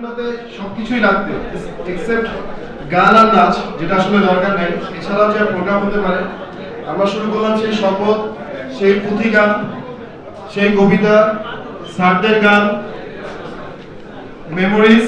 প্রোগ্রামটাতে সবকিছুই লাগবে এক্সেপ্ট গান আর নাচ, যেটা আসলে দরকার নাই। এছাড়াও যে প্রোগ্রাম হতে পারে, আমরা শুরু করলাম সেই শপথ, সেই পুঁথি গান, সেই কবিতা, স্যারদের গান, মেমোরিজ,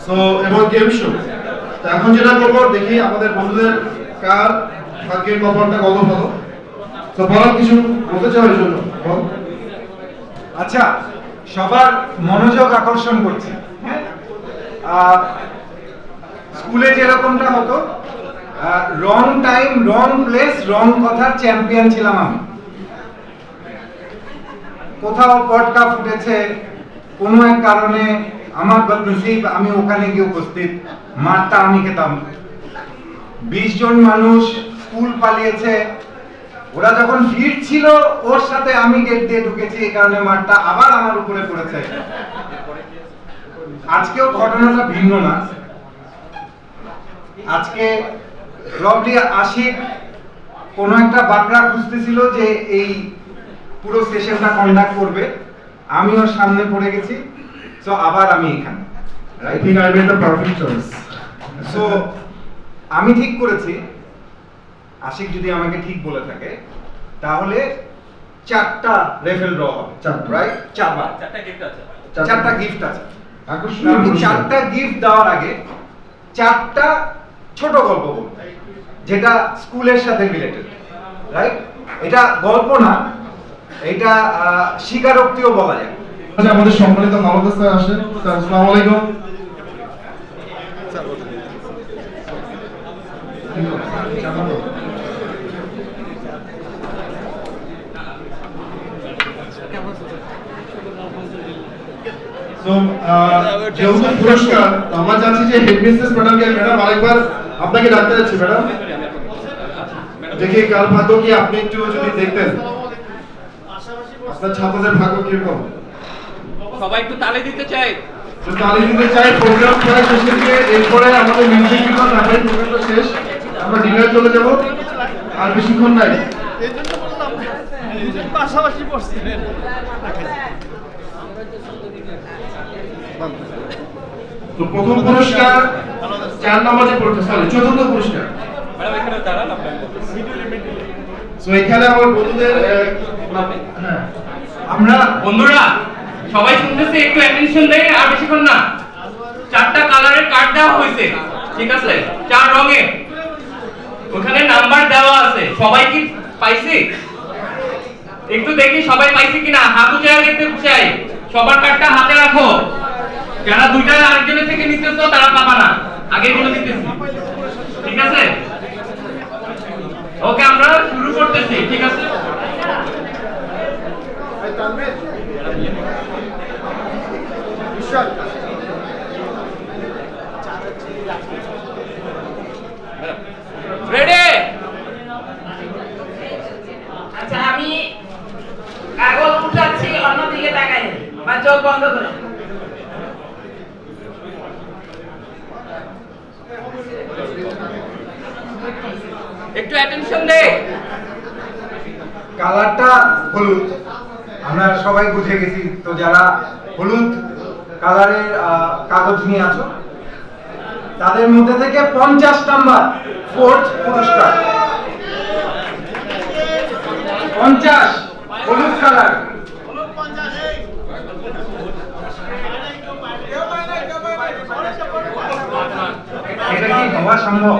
সো এবং গেম শো। তো এখন যেটা করবো, দেখি আমাদের বন্ধুদের কার ভাগ্যের কপালটা কত ভালো। তো বলার কিছু বলতে চাও এর জন্য বল। আচ্ছা, সবার মনোযোগ আকর্ষণ করছে। হ্যাঁ, স্কুলে যেরকমটা হতো, রং টাইম, রং প্লেস, রং কথার চ্যাম্পিয়ন ছিলাম আমি। কোথাও পটকা ফুটেছে কোনো এক কারণে, আমার বদনসিব আমি ওখানে গিয়ে উপস্থিত, মারটা আমি খেতাম। 20 জন মানুষ স্কুল পালিয়েছে, ওরা যখন ফিরছিল ওর সাথে আমি গেট দিয়ে ঢুকেছি, এই কারণে মারটা আবার আমার উপরে পড়েছে। আজকেও ঘটনাটা ভিন্ন না। আজকে রবলি আশিক কোন একটা বাকরা খুঁজতেছিল যে এই পুরো সেশনটা কন্ডাক্ট করবে, আমি ওর সামনে পড়ে গেছি। সো আবার আমি এখানে, I think I made the perfect choice. So আমি ঠিক করেছি, আশিক যদি আমাকে ঠিক বলে থাকে, তাহলে 4টা রেফেল ড্র হবে। রাইট, 4বার 4টা গিফট আছে। আকর্ষণীয় আমি পুরস্কার। 4টা গিফট দেওয়ার আগে 4টা ছোট গল্প বলবো, যেটা স্কুলের সাথে রিলেটেড। রাইট, এটা গল্প না, এটা স্বীকারোক্তিও বলা যায়। আচ্ছা, আমাদের সম্মানিত মাহমুদ স্যার আসেন। স্যার, আসসালামু আলাইকুম। So, যেহেতু পুরস্কার, তো আমরা চাচ্ছি যে হেডমিস্ট্রেস ম্যাডামকে, ম্যাডাম আরেকবার আপনাকে ডাকতে যাচ্ছি। ম্যাডাম, দেখি কার ভাগ্য কি আপনি একটু যদি দেখতেন, আপনার ছাত্রদের ভাগ্য কিরকম। সবাই একটু তালি দিতে চাই। তো তালি দিতে চাই। প্রোগ্রাম প্রায় শেষের দিকে, এরপরে আমাদের মিউজিক বিকন, তারপরে প্রোগ্রামটা শেষ, আমরা ডিনারে চলে যাব। আর বেশিক্ষণ নাই। এই জন্য বললাম পাশাপাশি পড়ছিলেন। তো প্রথম পুরস্কার 4 নম্বরে পড়তে, সরি 4র্থ পুরস্কার। ম্যাডাম এখানে দাঁড়ান আপনি। সো এখানে আমার বন্ধুদের হ্যাঁ, আমরা বন্ধুরা সবাই শুনতেছি, একটু অ্যাটেনশন দেই, আর বেশিক্ষণ না। 4টা কালারের কার্ড দেওয়া হয়েছে, ঠিক আছে? 4 রঙের, ওখানে নাম্বার দেওয়া আছে। সবাই কি পাইছে? একটু দেখি সবাই পাইছে কিনা, হাত উঁচায় দেখতে চাই। সবার কার্ডটা হাতে রাখো। যারা দুইটা আরেকজনের থেকে নিতেছো তারা পাবা না, আগে বলে দিতেছি, ঠিক আছে? ওকে, আমরা শুরু করতেছি, ঠিক আছে? রেডি? আচ্ছা, আমি কাগজ উঠাচ্ছি, অন্যদিকে তাকাই বা চোখ বন্ধ করে। একটু অ্যাটেনশন দে। কালারটা হলুদ, আমরা সবাই বুঝে গেছি। তো যারা হলুদ কালারের কাগজ নিয়ে আছো, তাদের মধ্যে থেকে 50 নাম্বার 4th পুরস্কার। 50 হলুদ কালার। এটা কি হওয়া সম্ভব?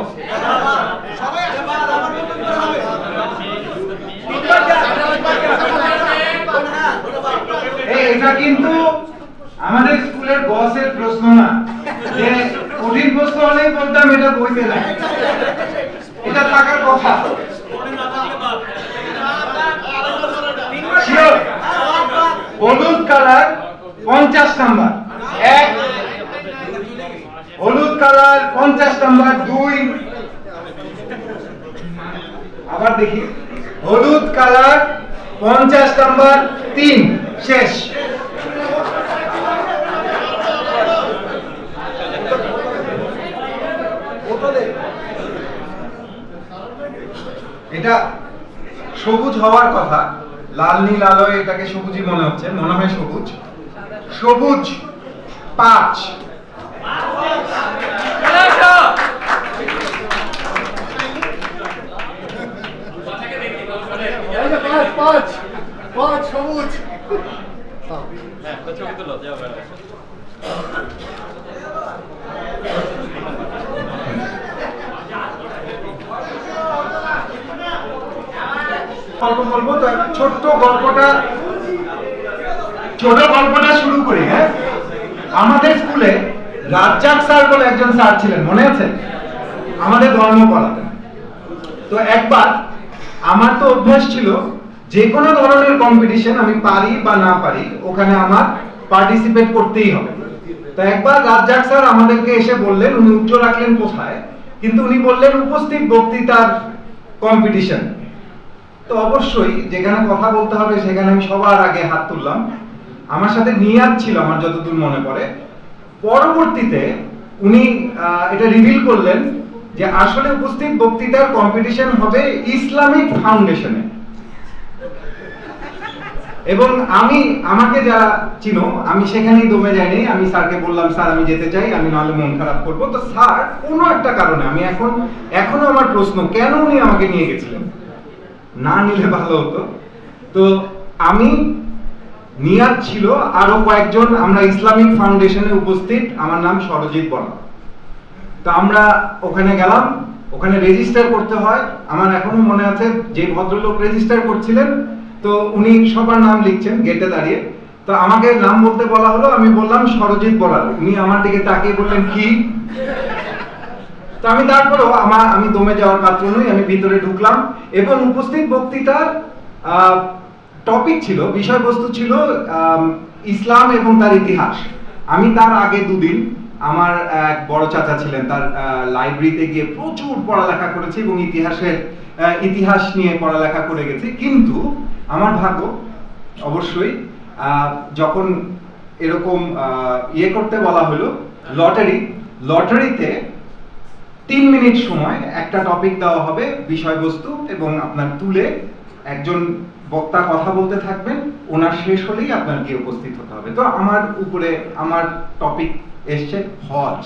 এটা কিন্তু আমাদের স্কুলের বসের প্রশ্ন না, যে কঠিন প্রশ্ন হলেই বলতাম এটা বইতে না, এটা থাকার কথা। হলুদ কালার 50 নাম্বার 1, হলুদ কালার 50 নাম্বার 2, আবার দেখি হলুদ কালার 50 নাম্বার 3, শেষ। এটা সবুজ হওয়ার কথা, লাল নীল আলোয় এটাকে সবুজই মনে হচ্ছে, মনে হয় সবুজ। সবুজ 5, সবুজ। ছবি তুলো যাও গল্প বলবো তো ছোট গল্পটা শুরু করি। হ্যাঁ, আমাদের স্কুলে রাজ্জাক স্যার বলে একজন স্যার ছিলেন, মনে আছে? আমাদের ধর্ম পড়াতেন। তো একবার আমার তো অভ্যাস ছিল যে কোনো ধরনের কম্পিটিশন আমি পারি বা না পারি ওখানে আমার পার্টিসিপেট করতেই হবে। তো একবার রাজ্জাক স্যার আমাদেরকে এসে বললেন, উনি উত্তর রাখলেন কোথায়, কিন্তু উনি বললেন উপস্থিত বক্তৃতার কম্পিটিশন। তো অবশ্যই যেখানে কথা বলতে হবে সেখানে আমি সবার আগে হাত তুললাম। আমার সাথে নিয়াত ছিল আমার যতদূর মনে পড়ে। পরবর্তীতে উনি এটা রিভিল করলেন যে আসলে উপস্থিত বক্তৃতার কম্পিটিশন হবে ইসলামিক ফাউন্ডেশনে। এবং আমাকে যারা চিনো, আমি সেখানেই দমে যাইনি। আমি স্যারকে বললাম, স্যার আমি যেতে চাই, আমি নাহলে মন খারাপ করবো। তো স্যার কোনো একটা কারণে, আমি এখনো আমার প্রশ্ন, কেন উনি আমাকে নিয়ে গেছিলেন? না নিলে ভালো হতো। তো আমি নিয়াত ছিল আরো কয়েকজন, আমরা ইসলামিক ফাউন্ডেশনে উপস্থিত, আমার নাম সরজিৎ বড়া। তো আমরা ওখানে গেলাম, ওখানে রেজিস্টার করতে হয়। আমার এখনো মনে আছে যে ভদ্রলোক রেজিস্টার করছিলেন, তো উনি সবার নাম লিখছেন গেটে দাঁড়িয়ে। তো আমাকে নাম বলতে বলা হলো, আমি বললাম সরজিৎ বড়া। উনি আমার দিকে তাকিয়ে বললেন কি? তো আমি তারপরেও আমি দমে যাওয়ার পাত্র নই, আমি ভিতরে ঢুকলাম এবং উপস্থিত বক্তৃতার টপিক ছিল, বিষয়বস্তু ছিল ইসলাম এবং তার ইতিহাস। আমি তার আগে দুদিন আমার এক বড় চাচা ছিলেন, তার লাইব্রেরিতে গিয়ে প্রচুর পড়ালেখা করেছি এবং ইতিহাস নিয়ে পড়ালেখা করে গেছি। কিন্তু আমার ভাগ্য অবশ্যই যখন এরকম করতে বলা হলো, লটারিতে 3 মিনিট সময় একটা টপিক দেওয়া হবে, বিষয়বস্তু, এবং আপনার তুলে একজন বক্তা কথা বলতে থাকবেন, ওনার শেষ হলেই আপনার গিয়ে উপস্থিত হতে হবে। তো আমার টপিক এসছে হজ।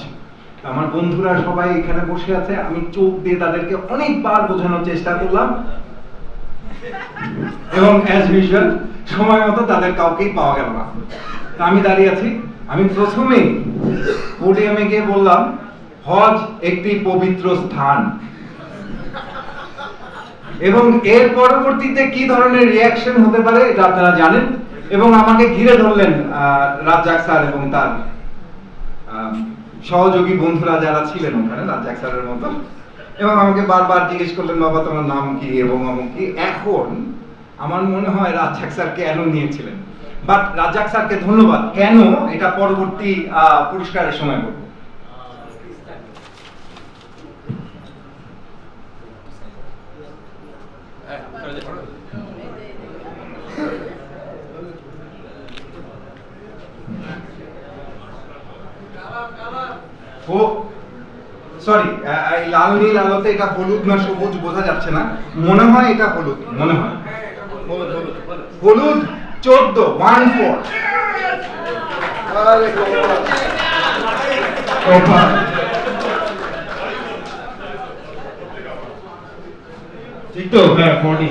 আমার বন্ধুরা সবাই এখানে বসে আছে, আমি চোখ দিয়ে তাদেরকে অনেকবার বোঝানোর চেষ্টা করলাম এবং অ্যাজ ইউজুয়াল সময় মতো তাদের কাউকেই পাওয়া গেল না। তা আমি দাঁড়িয়ে আছি, আমি প্রথমেই পোডিয়ামে গিয়ে বললাম, হজ একটি পবিত্র স্থান। এবং এর পরবর্তীতে কি ধরনের রিয়াকশন হতে পারে এটা আপনারা জানেন। এবং আমাকে ঘিরে ধরলেন রাজ্জাক স্যার এবং তার সহযোগী বন্ধুরা যারা ছিলেন ওখানে, রাজ্জাক স্যারের মতো, এবং আমাকে বারবার জিজ্ঞেস করলেন, বাবা তোমার নাম কি এবং কি। এখন আমার মনে হয় রাজ্জাক স্যার কেন নিয়েছিলেন, বাট রাজ্জাক স্যারকে ধন্যবাদ। কেন এটা পরবর্তী পুরস্কারের সময় বলবো। ও সরি, লাল নীল আলোতে এটা হলুদ না সবুজ বোঝা যাচ্ছে না, মনে হয় এটা হলুদ, মনে হয় হলুদ 14 14। ঠিক তো? হ্যাঁ 40।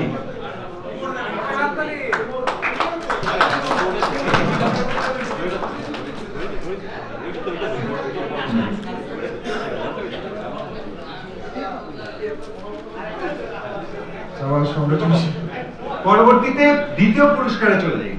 পরবর্তীতে দ্বিতীয় পুরস্কারে চলে যাই।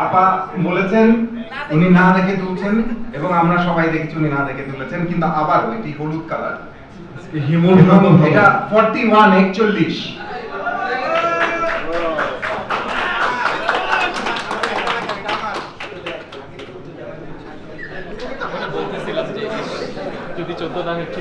আপা বলেছেন উনি না দেখে তুলছেন এবং আমরা সবাই দেখেছি উনি না দেখে তুলেছেন, কিন্তু আবার এটি হলুদ কালার, এটা 41 41। যদি 14 দাম একটু